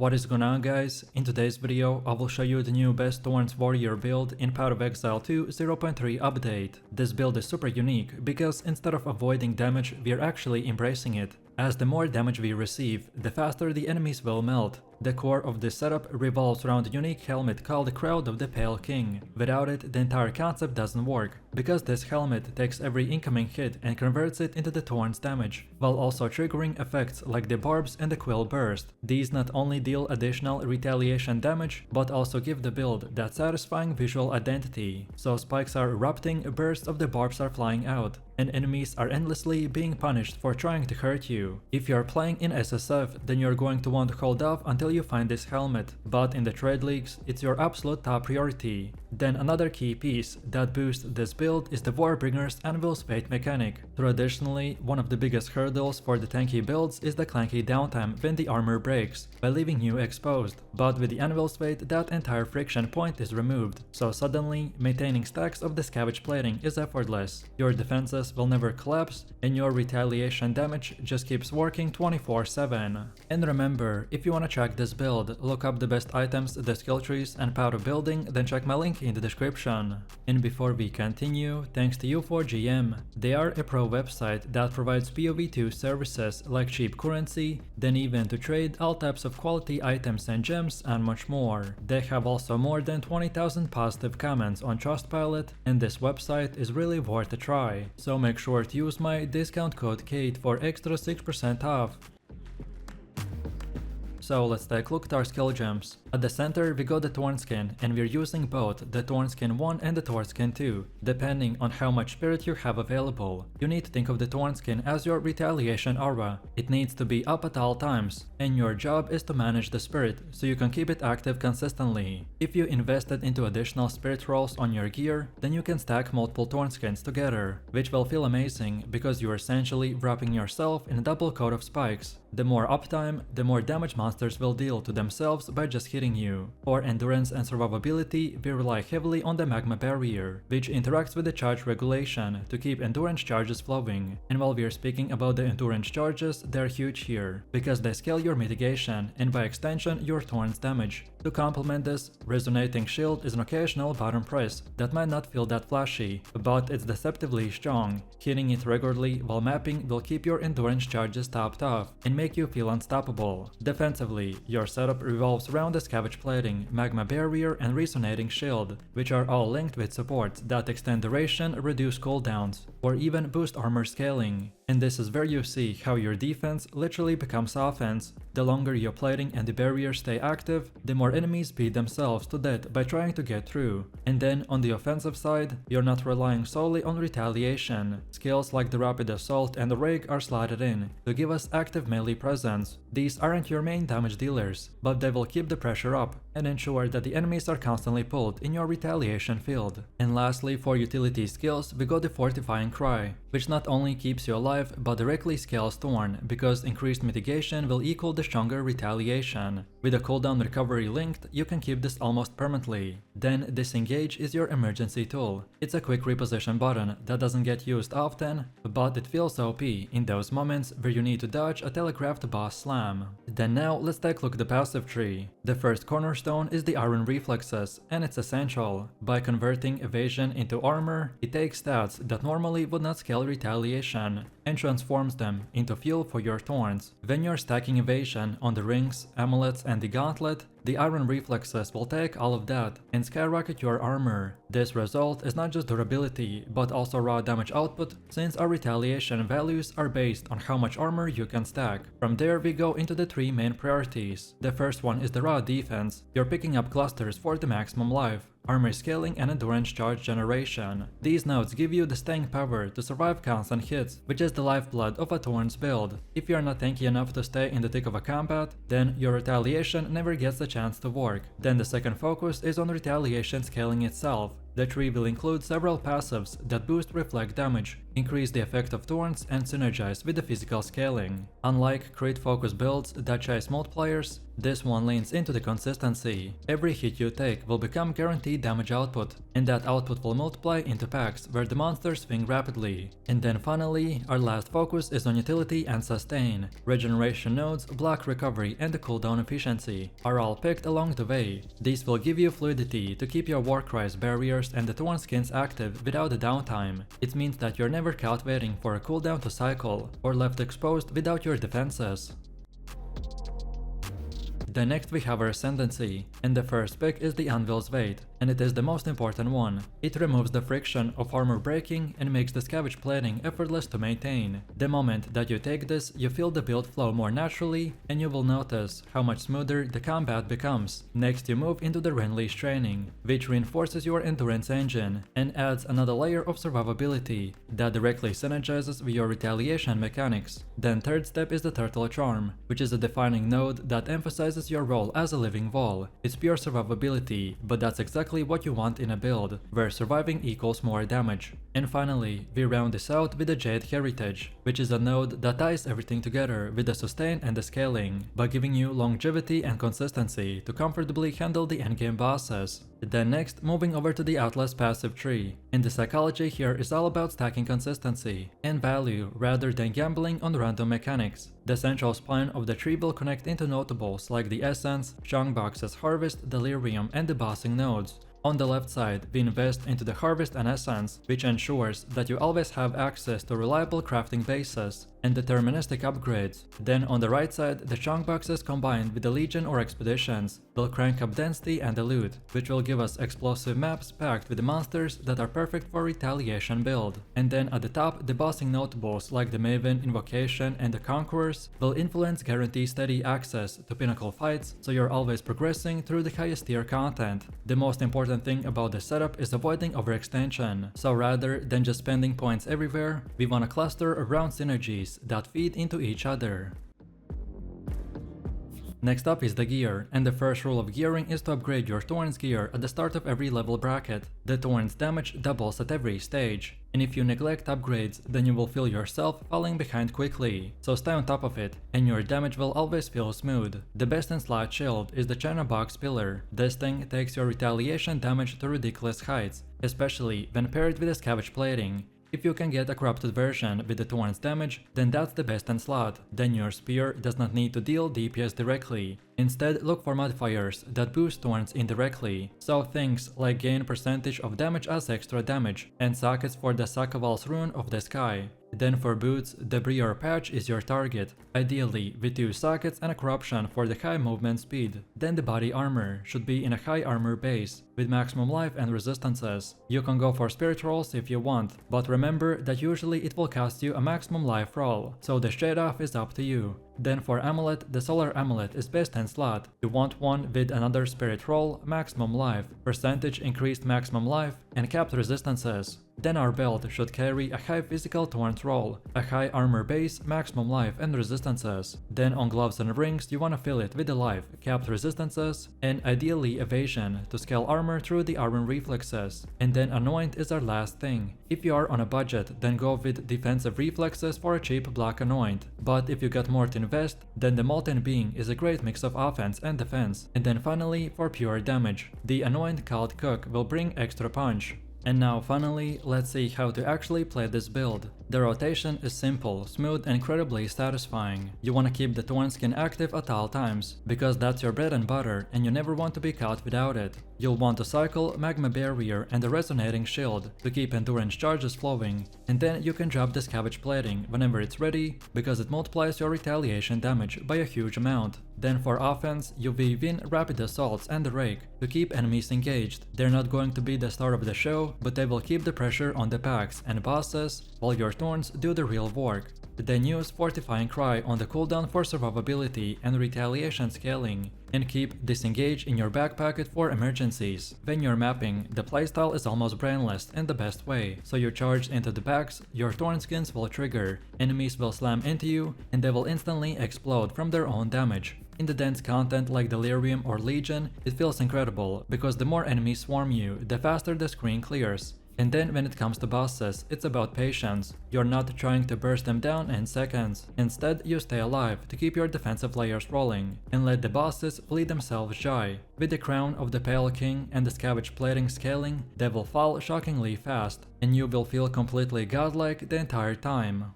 What is going on, guys? In today's video, I will show you the new best Thorns warrior build in Path of Exile 2 0.3 update. This build is super unique because instead of avoiding damage, we are actually embracing it. As the more damage we receive, the faster the enemies will melt. The core of this setup revolves around a unique helmet called the Crown of the Pale King. Without it, the entire concept doesn't work, because this helmet takes every incoming hit and converts it into the Thorns damage, while also triggering effects like the Barbs and the Quill Burst. These not only deal additional retaliation damage, but also give the build that satisfying visual identity. So spikes are erupting, bursts of the barbs are flying out, and enemies are endlessly being punished for trying to hurt you. If you are playing in SSF, then you're going to want to hold off until you find this helmet, but in the trade leagues, it's your absolute top priority. Then another key piece that boosts this build is the Warbringer's Anvil's Fate mechanic. Traditionally, one of the biggest hurdles for the tanky builds is the clanky downtime when the armor breaks, by leaving you exposed. But with the Anvil's Fate, that entire friction point is removed, so suddenly, maintaining stacks of the scavenge plating is effortless. Your defenses will never collapse, and your retaliation damage just keeps working 24/7. And remember, if you wanna track this build, look up the best items, the skill trees, and power building, then check my link in the description. And before we continue, thanks to U4GM. They are a pro website that provides POE2 services like cheap currency, then even to trade all types of quality items and gems and much more. They have also more than 20,000 positive comments on Trustpilot, and this website is really worth a try. So make sure to use my discount code KATE for extra 6% off. So let's take a look at our skill gems. At the center we got the Thorn skin, and we're using both the Thorn skin 1 and the Thorn skin 2, depending on how much spirit you have available. You need to think of the Thorn skin as your retaliation aura. It needs to be up at all times, and your job is to manage the spirit so you can keep it active consistently. If you invested into additional spirit rolls on your gear, then you can stack multiple Thorn skins together, which will feel amazing because you're essentially wrapping yourself in a double coat of spikes. The more uptime, the more damage monsters will deal to themselves by just hitting you. For endurance and survivability, we rely heavily on the magma barrier, which interacts with the charge regulation to keep endurance charges flowing. And while we are speaking about the endurance charges, they're huge here, because they scale your mitigation and by extension your Thorns damage. To complement this, Resonating Shield is an occasional button press that might not feel that flashy, but it's deceptively strong. Hitting it regularly while mapping will keep your endurance charges topped off and make you feel unstoppable. Defensively, your setup revolves around the scavenge plating, magma barrier, and resonating shield, which are all linked with supports that extend duration, reduce cooldowns, or even boost armor scaling. And this is where you see how your defense literally becomes offense. The longer your plating and the barrier stay active, the more enemies beat themselves to death by trying to get through. And then on the offensive side, you're not relying solely on retaliation. Skills like the Rapid Assault and the Rake are slotted in to give us active melee presence. These aren't your main damage dealers, but they will keep the pressure up and ensure that the enemies are constantly pulled in your retaliation field. And lastly, for utility skills, we got the Fortifying Cry, which not only keeps you alive but directly scales Thorn, because increased mitigation will equal the stronger retaliation. With a cooldown recovery linked, you can keep this almost permanently. Then Disengage is your emergency tool. It's a quick reposition button that doesn't get used often, but it feels OP in those moments where you need to dodge a telegraphed boss slam. Then now let's take a look at the passive tree. The first cornerstone is the Iron Reflexes, and it's essential. By converting evasion into armor, it takes stats that normally would not scale retaliation and transforms them into fuel for your Thorns. When you're stacking evasion on the rings, amulets, and the gauntlet, the Iron Reflexes will take all of that and skyrocket your armor. This result is not just durability, but also raw damage output, since our retaliation values are based on how much armor you can stack. From there we go into the three main priorities. The first one is the raw defense. You're picking up clusters for the maximum life, armor scaling, and endurance charge generation. These nodes give you the staying power to survive constant hits, which is the lifeblood of a Thorns build. If you're not tanky enough to stay in the thick of a combat, then your retaliation never gets the chance to work. Then the second focus is on retaliation scaling itself. The tree will include several passives that boost reflect damage, increase the effect of Thorns, and synergize with the physical scaling. Unlike crit focus builds that chase multipliers, this one leans into the consistency. Every hit you take will become guaranteed damage output, and that output will multiply into packs where the monsters swing rapidly. And then finally, our last focus is on utility and sustain. Regeneration nodes, block recovery, and the cooldown efficiency are all picked along the way. These will give you fluidity to keep your Warcry's barriers and the Thorn skins active without the downtime. It means that you're never caught waiting for a cooldown to cycle, or left exposed without your defenses. Then next we have our Ascendancy, and the first pick is the Anvil's Weight, and it is the most important one. It removes the friction of armor breaking and makes the scavenge plating effortless to maintain. The moment that you take this, you feel the build flow more naturally, and you will notice how much smoother the combat becomes. Next you move into the Renleash training, which reinforces your endurance engine and adds another layer of survivability that directly synergizes with your retaliation mechanics. Then third step is the Turtle Charm, which is a defining node that emphasizes your role as a living wall. It's pure survivability, but that's exactly what you want in a build, where surviving equals more damage. And finally, we round this out with the Jade Heritage, which is a node that ties everything together with the sustain and the scaling, by giving you longevity and consistency to comfortably handle the endgame bosses. Then next, moving over to the Atlas passive tree, and the psychology here is all about stacking consistency and value rather than gambling on random mechanics. The central spine of the tree will connect into notables like the Essence, Strongbox's Harvest, Delirium, and the bossing nodes. On the left side, we invest into the Harvest and Essence, which ensures that you always have access to reliable crafting bases and deterministic upgrades. Then on the right side, the chunk boxes combined with the Legion or Expeditions will crank up density and the loot, which will give us explosive maps packed with the monsters that are perfect for retaliation build. And then at the top, the bossing notables like the Maven, Invocation, and the Conquerors will influence guarantee steady access to pinnacle fights, so you're always progressing through the highest tier content. The most important thing about the setup is avoiding overextension, so rather than just spending points everywhere, we want to cluster around synergies that feed into each other. Next up is the gear, and the first rule of gearing is to upgrade your Thorns gear at the start of every level bracket. The Thorns damage doubles at every stage, and if you neglect upgrades, then you will feel yourself falling behind quickly, so stay on top of it, and your damage will always feel smooth. The best in slot shield is the China Box Pillar. This thing takes your retaliation damage to ridiculous heights, especially when paired with a Scavenge plating. If you can get a corrupted version with the Thorns damage, then that's the best in slot. Then your spear does not need to deal DPS directly. Instead, look for modifiers that boost Thorns indirectly, so things like gain percentage of damage as extra damage, and sockets for the Sakaval's Rune of the Sky. Then for boots, the Briar Patch is your target, ideally with 2 sockets and a corruption for the high movement speed. Then the body armor should be in a high armor base, with maximum life and resistances. You can go for spirit rolls if you want, but remember that usually it will cost you a maximum life roll, so the trade-off is up to you. Then for amulet, the solar amulet is best in slot. You want one with another spirit roll, maximum life, percentage increased maximum life, and capped resistances. Then our belt should carry a high physical Thorns roll, a high armor base, maximum life and resistances. Then on gloves and rings you wanna fill it with the life, capped resistances, and ideally evasion to scale armor through the armor reflexes. And then anoint is our last thing. If you are on a budget, then go with defensive reflexes for a cheap black anoint. But if you got more to invest, then the Molten Being is a great mix of offense and defense. And then finally, for pure damage, the anoint called Cook will bring extra punch. And now finally, let's see how to actually play this build. The rotation is simple, smooth and incredibly satisfying. You want to keep the Thorn skin active at all times, because that's your bread and butter and you never want to be caught without it. You'll want to cycle Magma Barrier and the Resonating Shield to keep endurance charges flowing, and then you can drop the Scavenge Plating whenever it's ready, because it multiplies your retaliation damage by a huge amount. Then for offense, you weave in Rapid Assaults and the Rake to keep enemies engaged. They're not going to be the star of the show, but they will keep the pressure on the packs and bosses while your Thorns do the real work. Then use Fortifying Cry on the cooldown for survivability and retaliation scaling, and keep Disengage in your back pocket for emergencies. When you're mapping, the playstyle is almost brainless in the best way, so you charge into the backs, your Thorn skins will trigger, enemies will slam into you, and they will instantly explode from their own damage. In the dense content like Delirium or Legion, it feels incredible, because the more enemies swarm you, the faster the screen clears. And then when it comes to bosses, it's about patience. You're not trying to burst them down in seconds. Instead, you stay alive to keep your defensive layers rolling, and let the bosses bleed themselves dry. With the Crown of the Pale King and the Scavenge Plating scaling, they will fall shockingly fast, and you will feel completely godlike the entire time.